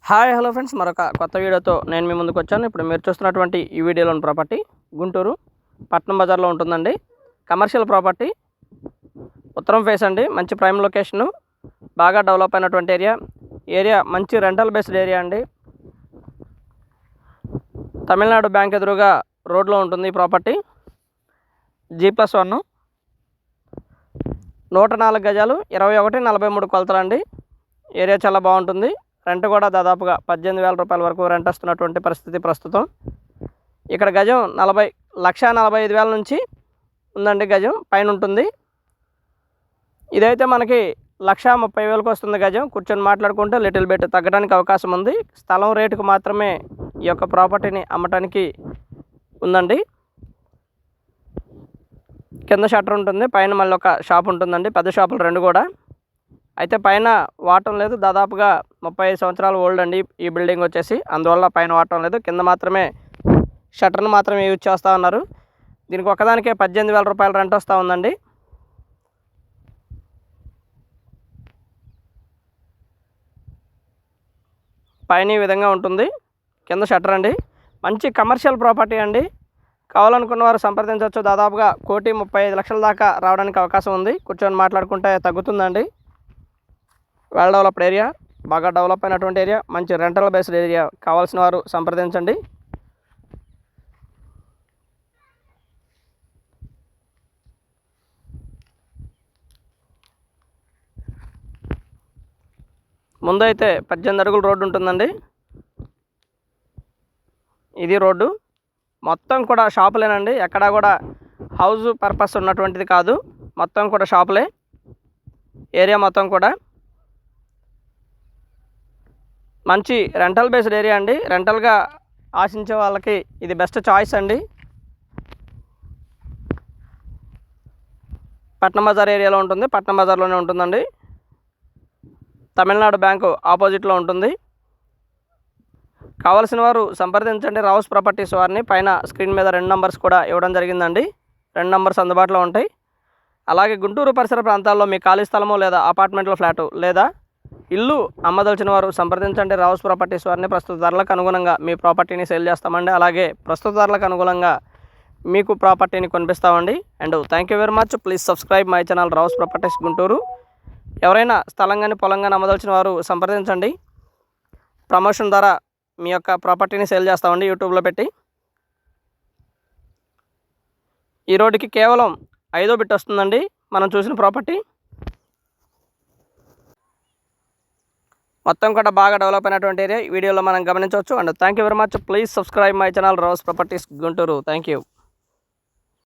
Hi hello friends, మరొక కొత్త వీడియోతో నేను మీ ముందుకు వచ్చాను. ఇప్పుడు మీరు చూస్తున్నటువంటి ఈ వీడియోలోని ప్రాపర్టీ గుంటూరు పట్నం బజార్లో ఉంటుందండి. కమర్షియల్ ప్రాపర్టీ, ఉత్తరం ఫేస్ అండి. మంచి ప్రైమ్ లొకేషను, బాగా డెవలప్ అయినటువంటి ఏరియా మంచి రెంటల్ బేస్డ్ ఏరియా అండి. తమిళనాడు బ్యాంక్ ఎదురుగా రోడ్లో ఉంటుంది ఈ ప్రాపర్టీ. G+1, 104 గజాలు, 2143 కొలతలండి. ఏరియా చాలా బాగుంటుంది. రెంట్ కూడా దాదాపుగా 18,000 రూపాయల వరకు రెంట్ వస్తున్నటువంటి పరిస్థితి ప్రస్తుతం. ఇక్కడ గజం 1,45,000 నుంచి ఉందండి. గజం పైన ఉంటుంది. ఇదైతే మనకి 1,30,000కు వస్తుంది గజం. కూర్చొని మాట్లాడుకుంటే లిటిల్ బిట్ తగ్గడానికి అవకాశం ఉంది. స్థలం రేటుకు మాత్రమే ఈ యొక్క ప్రాపర్టీని అమ్మటానికి ఉందండి. కింద షట్టర్ ఉంటుంది, పైన మళ్ళీ ఒక షాప్ ఉంటుందండి. పెద్ద షాపులు రెండు కూడా. అయితే పైన వాడటం లేదు. దాదాపుగా 35 సంవత్సరాలు ఓల్డ్ అండి ఈ బిల్డింగ్ వచ్చేసి. అందువల్ల పైన వాడటం లేదు. కింద మాత్రమే షట్టర్ని మాత్రమే యూజ్ చేస్తూ ఉన్నారు. దీనికి ఒకదానికే 18,000 రూపాయలు రెంట్ వస్తూ ఉందండి. పైన ఈ విధంగా ఉంటుంది, కింద షట్టర్ అండి. మంచి కమర్షియల్ ప్రాపర్టీ అండి. కావాలనుకున్న వారు సంప్రదించవచ్చు. దాదాపుగా 1,35,00,000 దాకా రావడానికి అవకాశం ఉంది. కూర్చొని మాట్లాడుకుంటే తగ్గుతుందండి. వెల్ డెవలప్డ్ ఏరియా, బాగా డెవలప్ అయినటువంటి ఏరియా, మంచి రెంటల్ బేస్డ్ ఏరియా. కావాల్సిన వారు సంప్రదించండి. ముందైతే 18 అడుగుల రోడ్డు ఉంటుందండి. ఇది రోడ్డు మొత్తం కూడా షాపులేనండి. ఎక్కడా కూడా హౌస్ పర్పస్ ఉన్నటువంటిది కాదు, మొత్తం కూడా షాపులే. ఏరియా మొత్తం కూడా మంచి రెంటల్ బేస్డ్ ఏరియా అండి. రెంటల్గా ఆశించే వాళ్ళకి ఇది బెస్ట్ చాయిస్ అండి. పట్నం బజార్ ఏరియాలో ఉంటుంది. పట్నం బజార్లోనే ఉంటుందండి. తమిళనాడు బ్యాంకు ఆపోజిట్లో ఉంటుంది. కావాల్సిన వారు సంప్రదించండి రావుస్ ప్రాపర్టీస్ వారిని. పైన స్క్రీన్ మీద 2 నంబర్స్ కూడా ఇవ్వడం జరిగిందండి. 2 నంబర్స్ అందుబాటులో ఉంటాయి. అలాగే గుంటూరు పరిసర ప్రాంతాల్లో మీ ఖాళీ స్థలము లేదా అపార్ట్మెంట్లో ఫ్లాటు లేదా ఇల్లు అమ్మదలిచిన వారు సంప్రదించండి రావుస్ ప్రాపర్టీస్ వారిని. ప్రస్తుత ధరలకు అనుగుణంగా మీ ప్రాపర్టీని సేల్ చేస్తామండి. అలాగే ప్రస్తుత ధరలకు అనుగుణంగా మీకు ప్రాపర్టీని కొనిపిస్తామండి. And thank you very much. Please subscribe my channel Rao's properties Guntur. ఎవరైనా స్థలం కానీ పొలం కానీ అమ్మదలిచిన వారు సంప్రదించండి. ప్రమోషన్ ద్వారా మీ యొక్క ప్రాపర్టీని సేల్ చేస్తామండి యూట్యూబ్లో పెట్టి. ఈ రోడ్డుకి కేవలం 5వ బిట్ వస్తుందండి మనం చూసిన ప్రాపర్టీ. మొత్తం కూడా బాగా డెవలప్ అయినటువంటి ఏరియా వీడియోలో మనం గమనించవచ్చు. And thank you very much. Please subscribe my channel Rao's properties Guntur. Thank you.